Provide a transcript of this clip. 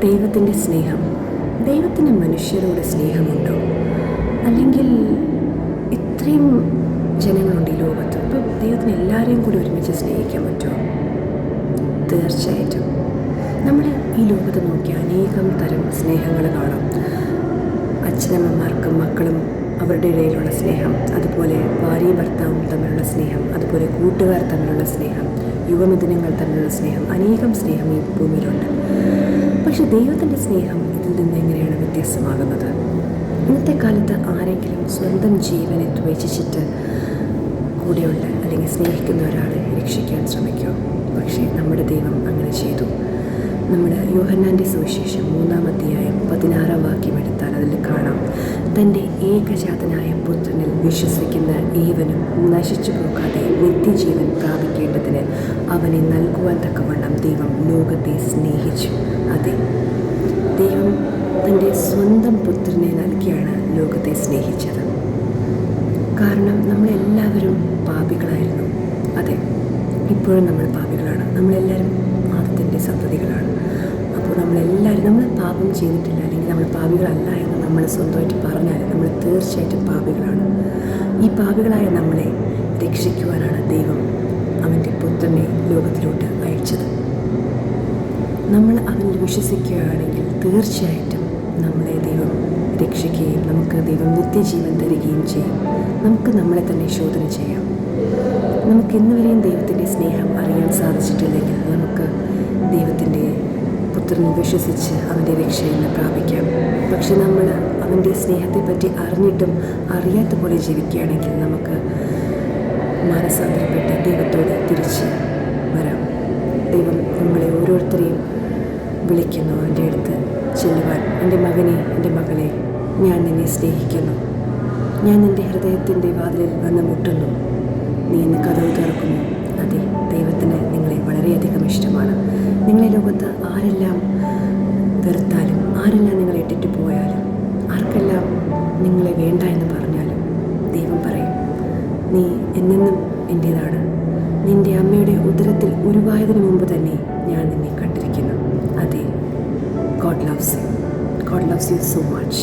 ദൈവത്തിൻ്റെ സ്നേഹം, ദൈവത്തിന് മനുഷ്യരോട് സ്നേഹമുണ്ടോ? അല്ലെങ്കിൽ ഇത്രയും ജനങ്ങളുണ്ട് ഈ ലോകത്ത്, അപ്പോൾ ദൈവത്തിന് എല്ലാവരെയും കൂടി ഒരുമിച്ച് സ്നേഹിക്കാൻ പറ്റുമോ? തീർച്ചയായിട്ടും. നമ്മൾ ഈ ലോകത്ത് നോക്കിയ അനേകം തരം സ്നേഹങ്ങൾ കാണാം. അച്ഛനമ്മമാർക്കും മക്കളും അവരുടെ ഇടയിലുള്ള സ്നേഹം, അതുപോലെ ഭാര്യയും ഭർത്താവും തമ്മിലുള്ള സ്നേഹം, അതുപോലെ കൂട്ടുകാർ തമ്മിലുള്ള സ്നേഹം, യുവമിഥുനങ്ങൾ തമ്മിലുള്ള സ്നേഹം, അനേകം സ്നേഹം ഈ ഭൂമിയിലുണ്ട്. പക്ഷെ ദൈവത്തിൻ്റെ സ്നേഹം ഇതിൽ നിന്ന് എങ്ങനെയാണ് വ്യത്യസ്തമാകുന്നത്? ഇന്നത്തെ കാലത്ത് ആരെങ്കിലും സ്വന്തം ജീവനെ ദ്വേഷിച്ചിട്ട് കൂടെയുള്ള അല്ലെങ്കിൽ സ്നേഹിക്കുന്ന ഒരാളെ രക്ഷിക്കാൻ ശ്രമിക്കുമോ? പക്ഷേ നമ്മുടെ ദൈവം അങ്ങനെ ചെയ്തു. നമ്മുടെ യോഹന്നാൻ്റെ സുവിശേഷം 3-ാം അധ്യായം 16-ാം വാക്യം എടുത്താൽ അതിൽ കാണാം, തൻ്റെ ഏകജാതനായ പുത്രനിൽ വിശ്വസിക്കുന്ന ഏവനും നശിച്ചു പോകാതെ നിത്യജീവൻ പ്രാപിക്കേണ്ടതിന് അവനെ നൽകുവാൻ തക്കവണ്ണം ദൈവം ലോകത്തെ സ്നേഹിച്ചു. അതെ, ദൈവം തൻ്റെ സ്വന്തം പുത്രനെ നൽകിയാണ് ലോകത്തെ സ്നേഹിച്ചത്. കാരണം നമ്മളെല്ലാവരും പാപികളായിരുന്നു. അതെ, ഇപ്പോഴും നമ്മൾ പാപികളാണ്. നമ്മളെല്ലാവരും ആദത്തിൻ്റെ സന്തതികളാണ്. അപ്പോൾ നമ്മൾ പാപം ചെയ്തിട്ടില്ല, അല്ലെങ്കിൽ നമ്മൾ പാപികളല്ല എന്ന് നമ്മൾ സ്വന്തമായിട്ട് പറഞ്ഞാൽ നമ്മൾ തീർച്ചയായിട്ടും പാപികളാണ്. ഈ പാപികളായ നമ്മളെ രക്ഷിക്കുവാനാണ് ദൈവം അവൻ്റെ പുത്രനെ ലോകത്തിലോട്ട് അയച്ചത്. നമ്മൾ അവനിൽ വിശ്വസിക്കുകയാണെങ്കിൽ തീർച്ചയായിട്ടും നമ്മളെ ദൈവം രക്ഷിക്കുകയും നമുക്ക് ദൈവം നിത്യജീവൻ തരികയും ചെയ്യും. നമുക്ക് നമ്മളെ തന്നെ ശോധന ചെയ്യാം. നമുക്ക് ഇന്നുവരെയും ദൈവത്തിൻ്റെ സ്നേഹം അറിയാൻ സാധിച്ചിട്ടില്ലെങ്കിൽ നമുക്ക് ദൈവത്തിൻ്റെ പുത്രനെ വിശ്വസിച്ച് അവൻ്റെ രക്ഷയെന്ന് പ്രാപിക്കാം. പക്ഷെ നമ്മൾ അവൻ്റെ സ്നേഹത്തെപ്പറ്റി അറിഞ്ഞിട്ടും അറിയാത്ത പോലെ ജീവിക്കുകയാണെങ്കിൽ നമുക്ക് മാനസാന്തരപ്പെട്ട് ദൈവത്തോട് തിരിച്ച് വരാം. ദൈവം നമ്മളെ ഓരോരുത്തരെയും വിളിക്കുന്നു അവൻ്റെ അടുത്ത് ചെല്ലുവാൻ. എൻ്റെ മകനെ, എൻ്റെ മകളെ, ഞാൻ നിന്നെ സ്നേഹിക്കുന്നു. ഞാൻ നിൻ്റെ ഹൃദയത്തിൻ്റെ വാതിലിൽ വന്ന് മുട്ടുന്നു. നീ ഇന്ന് കതവ് തുറക്കുന്നു. അതെ, ദൈവത്തിന് നിങ്ങളെ വളരെയധികം ഇഷ്ടമാണ്. നിങ്ങളെ ലോകത്ത് ആരെല്ലാം വെറുത്താലും, ആരെല്ലാം നിങ്ങളെ ഇട്ടിട്ട് പോയാലും, ആർക്കെല്ലാം നിങ്ങളെ വേണ്ട എന്ന് പറഞ്ഞാലും ദൈവം പറയും, നീ എന്നെന്നും എൻ്റേതാണ്. നിൻ്റെ അമ്മയുടെ ഉദരത്തിൽ ഉരുവായതിനു മുമ്പ് തന്നെ ഞാൻ നിന്നെ കണ്ടിരിക്കുന്നു. അതെ, God loves you. God loves you so much.